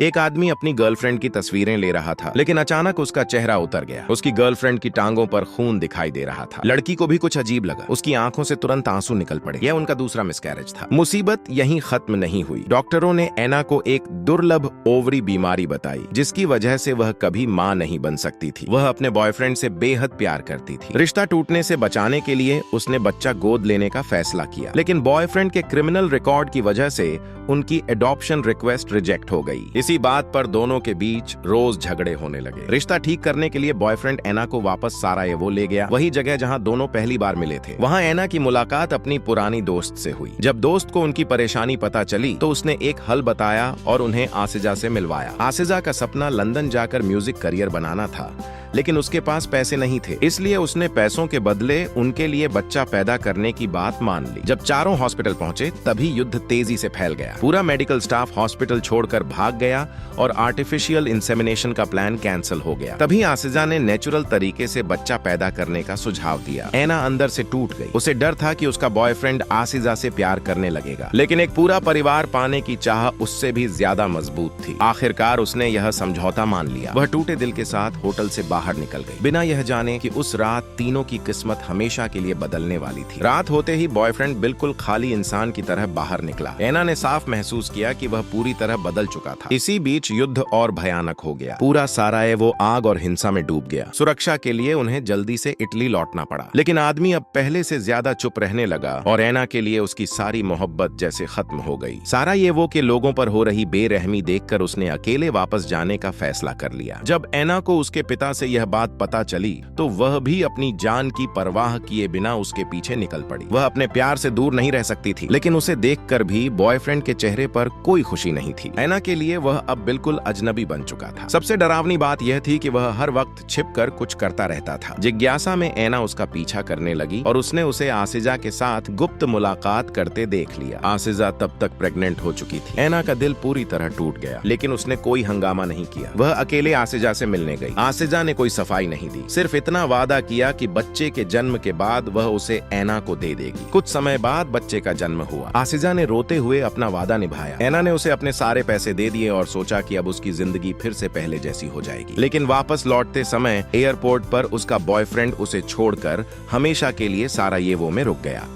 एक आदमी अपनी गर्लफ्रेंड की तस्वीरें ले रहा था, लेकिन अचानक उसका चेहरा उतर गया। उसकी गर्लफ्रेंड की टांगों पर खून दिखाई दे रहा था। लड़की को भी कुछ अजीब लगा। उसकी आंखों से तुरंत आंसू निकल पड़े। यह उनका दूसरा मिसकैरेज था। मुसीबत यहीं खत्म नहीं हुई। डॉक्टरों ने एना को एक दुर्लभ ओवरी बीमारी बताई, जिसकी वजह से वह कभी मां नहीं बन सकती थी। वह अपने बॉयफ्रेंड से बेहद प्यार करती थी। रिश्ता टूटने से बचाने के लिए उसने बच्चा गोद लेने का फैसला किया, लेकिन बॉयफ्रेंड के क्रिमिनल रिकॉर्ड की वजह से उनकी एडॉप्शन रिक्वेस्ट रिजेक्ट हो गई। इसी बात पर दोनों के बीच रोज झगड़े होने लगे। रिश्ता ठीक करने के लिए बॉयफ्रेंड एना को वापस सारायेवो ले गया, वही जगह जहां दोनों पहली बार मिले थे। वहां एना की मुलाकात अपनी पुरानी दोस्त से हुई। जब दोस्त को उनकी परेशानी पता चली तो उसने एक हल बताया और उन्हें आसिजा से मिलवाया। आसिजा का सपना लंदन जाकर म्यूजिक करियर बनाना था, लेकिन उसके पास पैसे नहीं थे, इसलिए उसने पैसों के बदले उनके लिए बच्चा पैदा करने की बात मान ली। जब चारों हॉस्पिटल पहुंचे तभी युद्ध तेजी से फैल गया। पूरा मेडिकल स्टाफ हॉस्पिटल छोड़कर भाग गया और आर्टिफिशियल इंसेमिनेशन का प्लान कैंसिल हो गया। तभी आसिजा ने नेचुरल तरीके से बच्चा पैदा करने का सुझाव दिया। एना अंदर से टूट गई। उसे डर था कि उसका बॉयफ्रेंड आसिजा से प्यार करने लगेगा, लेकिन एक पूरा परिवार पाने की चाह उससे भी ज्यादा मजबूत थी। आखिरकार उसने यह समझौता मान लिया। वह टूटे दिल के साथ होटल से बाहर निकल गई, बिना यह जाने कि उस रात तीनों की किस्मत हमेशा के लिए बदलने वाली थी। रात होते ही बॉयफ्रेंड बिल्कुल खाली इंसान की तरह बाहर निकला। एना ने साफ महसूस किया कि वह पूरी तरह बदल चुका था। इसी बीच युद्ध और भयानक हो गया। पूरा सारायेवो आग और हिंसा में डूब गया। सुरक्षा के लिए उन्हें जल्दी से इटली लौटना पड़ा, लेकिन आदमी अब पहले से ज्यादा चुप रहने लगा और एना के लिए उसकी सारी मोहब्बत जैसे खत्म हो गई। सारायेवो के लोगों पर हो रही बेरहमी देखकर उसने अकेले वापस जाने का फैसला कर लिया। जब एना को उसके पिता से यह बात पता चली तो वह भी अपनी जान की परवाह किए बिना उसके पीछे निकल पड़ी। वह अपने प्यार से दूर नहीं रह सकती थी, लेकिन उसे देखकर भी बॉयफ्रेंड के चेहरे पर कोई खुशी नहीं थी। एना के लिए वह अब बिल्कुल अजनबी बन चुका था। सबसे डरावनी बात यह थी कि वह हर वक्त छिपकर कुछ करता रहता था। जिज्ञासा में एना उसका पीछा करने लगी और उसने उसे आसिजा के साथ गुप्त मुलाकात करते देख लिया। आसिजा तब तक प्रेग्नेंट हो चुकी थी। एना का दिल पूरी तरह टूट गया, लेकिन उसने कोई हंगामा नहीं किया। वह अकेले आसिजा से मिलने गई। आसिजा ने कोई सफाई नहीं दी, सिर्फ इतना वादा किया कि बच्चे के जन्म के बाद वह उसे एना को दे देगी। कुछ समय बाद बच्चे का जन्म हुआ। आसिजा ने रोते हुए अपना वादा निभाया। एना ने उसे अपने सारे पैसे दे दिए और सोचा कि अब उसकी जिंदगी फिर से पहले जैसी हो जाएगी। लेकिन वापस लौटते समय एयरपोर्ट पर उसका बॉयफ्रेंड उसे छोड़कर हमेशा के लिए सारायेवो में रुक गया।